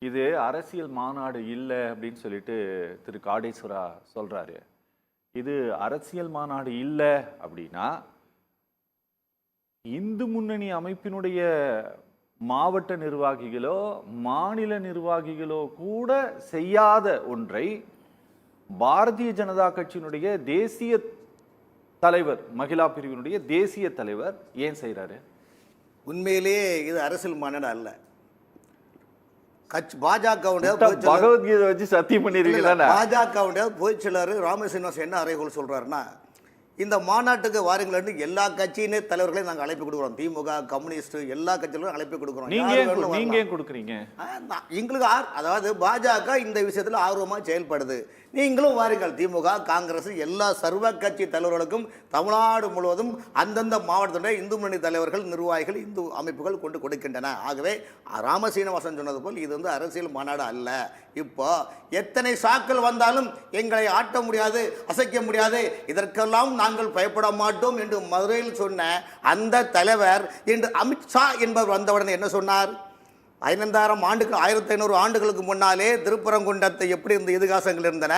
இது அரசியல் மாநாடு இல்லை அப்படின்னு சொல்லிட்டு திரு காடேஸ்வரா சொல்றாரு. இது அரசியல் மாநாடு இல்லை அப்படின்னா இந்து முன்னணி அமைப்பினுடைய மாவட்ட நிர்வாகிகளோ மாநில நிர்வாகிகளோ கூட செய்யாத ஒன்றை பாரதிய ஜனதா கட்சியினுடைய தேசிய தலைவர், மகிழா பிரிவினுடைய தேசிய தலைவர் ஏன் செய்யறாரு? உண்மையிலேயே இது அரசியல் மாநாடு அல்ல. பாஜகவுடைய பகவத்கீதை வச்சு சத்தியம் பண்ணிருக்கீங்களா? பாஜகவுடைய பொதுச் செயலாளர் ராமசீனிவாசன் என்ன அறைகோல் சொல்றாருன்னா, இந்த மாநாட்டுக்கு வாருங்கள் எல்லா கட்சியினே தலைவர்களையும் நாங்கள் அழைப்பு கொடுக்குறோம். திமுக, கம்யூனிஸ்ட் எல்லா கட்சிகளும் அழைப்பு கொடுக்குறோம். நீங்க ஏன் கொடுக்குறீங்க? எங்களுக்கு அதாவது பாஜக இந்த விஷயத்தில் ஆர்வமாக செயல்படுது. நீங்களும் வாருங்கள். திமுக, காங்கிரஸ் எல்லா சர்வ கட்சி தலைவர்களுக்கும் தமிழ்நாடு முழுவதும் அந்தந்த மாவட்டத்துடைய இந்து முன்னணி தலைவர்கள், நிர்வாகிகள், இந்து அமைப்புகள் கொண்டு கொடுக்கின்றன. ஆகவே ராமசீனிவாசன் சொன்னது போல் இது வந்து அரசியல் மாநாடு அல்ல. இப்போ எத்தனை சாக்கள் வந்தாலும் எங்களை ஆட்ட முடியாது, அசைக்க முடியாது, இதற்கெல்லாம் நாங்கள் பயப்பட மாட்டோம் என்று மதுரையில் சொன்ன அந்த தலைவர் இன்று அமித்ஷா என்பவர் வந்தவுடனே என்ன சொன்னார்? 1500 ஆண்டுகளுக்கு முன்னாலே திருப்பரங்குன்றத்தை எப்படி இந்த இதிகாசங்கள் இருந்தன,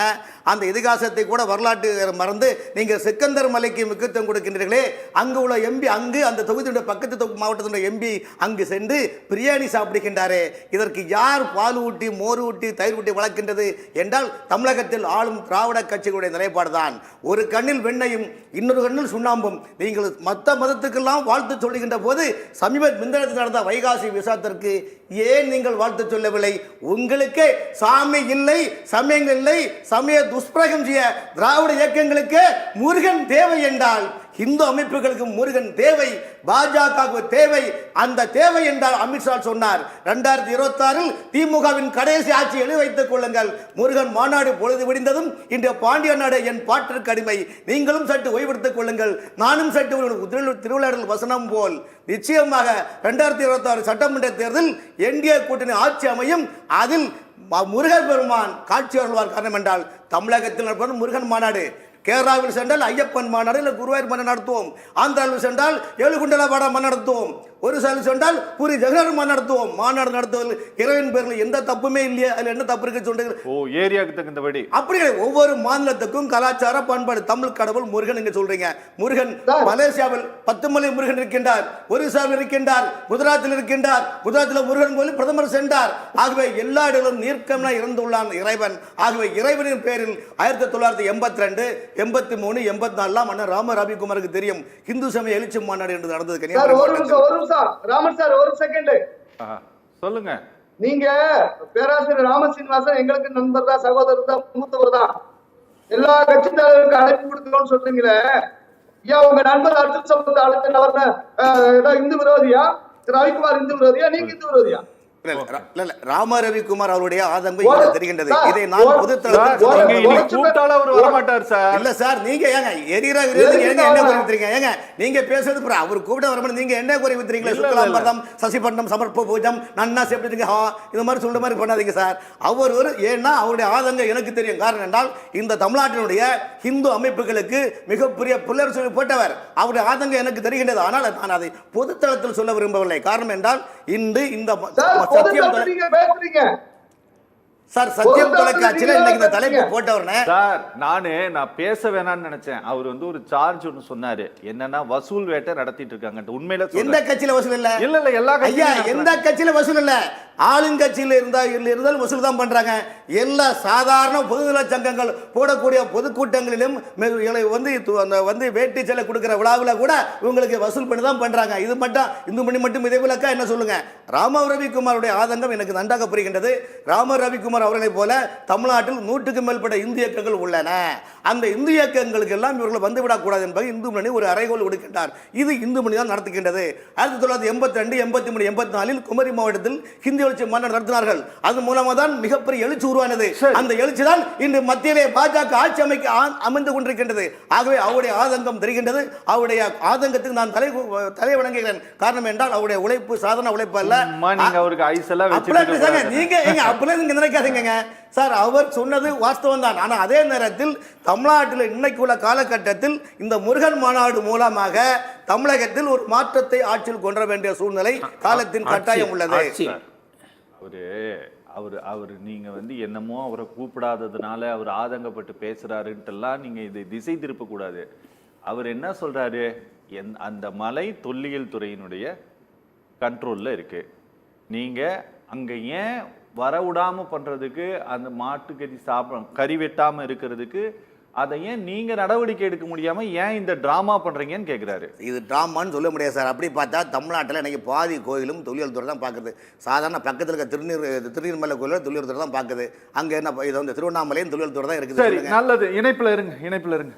அந்த இதிகாசத்தை கூட வரலாற்று மறந்து நீங்கள் சிக்கந்தர் மலைக்கு முக்கியத்துவம் கொடுக்கின்றீர்களே, அங்கு உள்ள எம்பி அங்கு அந்த தொகுதியுடைய பக்கத்து மாவட்டத்தினுடைய எம்பி அங்கு சென்று பிரியாணி சாப்பிடுகின்றாரே, இதற்கு யார் பால் ஊட்டி, மோர் ஊட்டி, தயிர் ஊட்டி வளர்க்கின்றது என்றால் தமிழகத்தில் ஆளும் திராவிட கட்சிகளுடைய நிலைப்பாடு தான். ஒரு கண்ணில் வெண்ணையும் இன்னொரு கண்ணில் சுண்ணாம்பும். நீங்கள் மற்ற மதத்துக்கெல்லாம் வாழ்த்து சொல்லுகின்ற போது சமீப முந்தினத்தில் நடந்த வைகாசி விசாத்திற்கு ஏன் நீங்கள் வாழ்த்து சொல்லவில்லை? உங்களுக்கே சாமி இல்லை, சமயங்கள் இல்லை, சமய துஷ்பிரயோகம் செய்ய திராவிட இயக்கங்களுக்கு முருகன் தேவை என்றால் இந்து அமைப்புகளுக்கு முருகன் தேவை, பாஜக தேவை. அந்த தேவை என்றால் அமித்ஷா சொன்னார் 2026 திமுகவின் கடைசி ஆட்சி எழுதி வைத்துக் கொள்ளுங்கள். முருகன் மாநாடு பொழுது விடிந்ததும் இன்று பாண்டிய நாடு என் பாட்டிற்கு அடிமை, நீங்களும் சற்று ஓய்வெடுத்துக் கொள்ளுங்கள், நானும் சற்று திருவிழாடல் வசனம் போல் நிச்சயமாக 2026 சட்டமன்ற தேர்தல் என்டிஏ கூட்டணி ஆட்சி அமையும். அதில் முருகன் பெருமான் காட்சி அருள்வார். காரணம் என்றால் தமிழகத்தில் நடப்பது முருகன் மாநாடு. கேரளாவில் சென்றால் ஐயப்பன் மாநாடு இல்லை குருவாயூர் மாநாடு நடத்துவோம். ஆந்திராவில் சென்றால் ஏழுகுண்டல பாடம் மாநாடு நடத்துவோம். ஒரு சாலை சென்றால் பூரி ஜெகநாதன் மாநாடு நடத்துவோம். மாநாடு நடத்துவதில் இறைவன் பேரில் எந்த தப்புமே இல்லையா? அதில் என்ன தப்பு இருக்கு சொல்றீங்க? ஏரியாவுக்கு தகுந்தபடி அப்படி கிடையாது. ஒவ்வொரு மாநிலத்துக்கும் கலாச்சார பண்பாடு. தமிழ் கடவுள் முருகன் நீங்க சொல்றீங்க. முருகன் மலேசியாவில் 10 மலை முருகன் இருக்கின்றார், ஒரிசாவில் இருக்கின்றார், குஜராத்தில் இருக்கின்றார். குஜராத்தில் முருகன் கோயில் பிரதமர் சென்றார். ஆகவே எல்லா இடங்களும் நீர்க்கம்னா இறந்துள்ளான் இறைவன். ஆகவே இறைவனின் பேரில் 1982, 83, 84 மன்னர் ராம ரவிக்குமாருக்கு தெரியும் இந்து சமய எழுச்சி மாநாடு என்று நடந்தது. ராமன் சார் ஒரு செகண்ட் சொல்லுங்க. நீங்க பேராசிரியர் ராமசீனிவாசன் எங்களுக்கு நண்பர் தான், சகோதரர் தான், மூத்தவர் தான். எல்லா கட்சி தலைவருக்கும் அழைப்பு கொடுக்கணும்னு சொல்றீங்களே, ஐயா உங்க நண்பர் அர்ஜுன் சம்பத் அழைத்த இந்து விரோதியா? ரவிக்குமார் இந்து விரோதியா? நீங்க இந்து விரோதியா? ராம ரவிக்குமார் அவருடைய ஆதங்கம் தெரிகின்றது. இதை நான் இல்ல சார், நீங்க ஏங்க எரிகிற என்ன குறைவிக்கிறீங்க? ஏங்க நீங்க பேசுறது அவர் கூப்பிட வர நீங்க என்ன குறைவிக்கிறீங்களா? சுக்லாம்பரம், சசிபண்டம், சமர்ப்ப பூஜம், நன்னா செப்பிடுங்க, இது மாதிரி சொல்ற மாதிரி பண்ணாதீங்க சார். அவர் ஒரு ஏன்னா அவருடைய ஆதங்கம் எனக்கு தெரியும். காரணம் என்றால் இந்த தமிழ்நாட்டினுடைய இந்து அமைப்புகளுக்கு மிகப்பெரிய புல்லர் சொல்லி போட்டவர். அவருடைய ஆதங்கம் எனக்கு தெரிகின்றது. ஆனால் நான் அதை பொதுத்தளத்தில் சொல்ல விரும்பவில்லை. காரணம் என்றால் இன்று இந்த சார் சத்தியம் தொலைக்காட்சியில இன்னைக்கு இந்த தலைப்பு போட்டவர்னே சார் நான் பேச வேணாம்னு நினைச்சேன். அவர் வந்து ஒரு சார்ஜ் ஒன்னு சொன்னாரு, என்னன்னா வசூல் வேட்டை நடத்திட்டு இருக்காங்க. உண்மையில எந்த கட்சியில வசூல் இல்ல? இல்ல எல்லா கட்சியும் எந்த கட்சியில வசூல் இல்ல. ஆளுங்கட்சியில இருந்தாலும் வசூல் தான் பண்றாங்க. எல்லா சாதாரண பொதுநல சங்கங்கள் போடக்கூடிய பொதுக்கூட்டங்களிலும் வந்து வேட்டி சேலை கொடுக்கிற விழாவில் கூட இவங்களுக்கு வசூல் பண்ணி தான் பண்றாங்க. இது மட்டும் இந்து மணி மட்டும் இதே விளக்கா என்ன சொல்லுங்க? ராம ரவிக்குமாருடைய ஆதங்கம் எனக்கு நன்றாக புரிகின்றது. ராம ரவிக்குமார் அவர்களை போல தமிழ்நாட்டில் 100க்கும் மேற்பட்ட இந்து இயக்கங்கள் உள்ளன. அந்த இந்து இயக்கங்களுக்கு எல்லாம் இவர்கள் வந்துவிடக் கூடாது என்பது இந்து மணி ஒரு அறைகோல் கொடுக்கின்றார். இது இந்து மணி தான் நடத்துகின்றது. 1982, 83, 84 குமரி மாவட்டத்தில் ஹிந்தி எழுச்சி மாநாடு நடத்தினார்கள். அது மூலமாக தான் மிகப்பெரிய எழுச்சி உருவானது. அந்த எழுச்சி தான் இன்று மத்தியிலே பாஜக ஆட்சி அமைக்க அமைந்து கொண்டிருக்கின்றது. ஆகவே அவருடைய ஆதங்கம் தெரிகின்றது. அவருடைய ஆதங்கத்துக்கு நான் தலை வணங்குகிறேன். காரணம் என்றால் அவருடைய உழைப்பு சாதாரண உழைப்பு அல்ல. நீங்க நினைக்காதீங்க சார், அவர் சொன்னது வாஸ்தவம் தான். ஆனால் அதே நேரத்தில் தமிழ்நாட்டில் இன்னைக்கு உள்ள காலகட்டத்தில் இந்த முருகன் மாநாடு மூலமாக தமிழகத்தில் ஒரு மாற்றத்தை ஆட்சியில் கொண்டு வர வேண்டிய சூழ்நிலை காலத்தின் கட்டாயம் உள்ளது. அவரு அவர் அவர் நீங்க வந்து என்னமோ அவரை கூப்பிடாததுனால அவர் ஆதங்கப்பட்டு பேசுறாருன்ட்டுலாம் நீங்க இதை திசை திருப்ப கூடாது. அவர் என்ன சொல்றாரு, அந்த மலை தொல்லியல் துறையினுடைய கண்ட்ரோல்ல இருக்கு. நீங்க அங்க ஏன் வரவிடாம பண்றதுக்கு, அந்த மாட்டுக்கறி கறி வெட்டாம இருக்கிறதுக்கு அதை ஏன் நீங்க நடவடிக்கை எடுக்க முடியாம ஏன் இந்த டிராமா பண்றீங்கன்னு கேட்கிறாரு. இது ட்ராமான்னு சொல்ல முடியாது சார். அப்படி பார்த்தா தமிழ்நாட்டில் இன்னைக்கு பாதி கோயிலும் தொழில் துறை தான் பார்க்குது. சாதாரண பக்கத்தில் இருக்க திருநீர்மலை கோயிலும் தொழில் துறை தான் பார்க்குது. அங்கே என்ன இது வந்து திருவண்ணாமலையும் தொழில் துறை தான் இருக்குது. சரி, நல்லது. இணைப்புல இருங்க.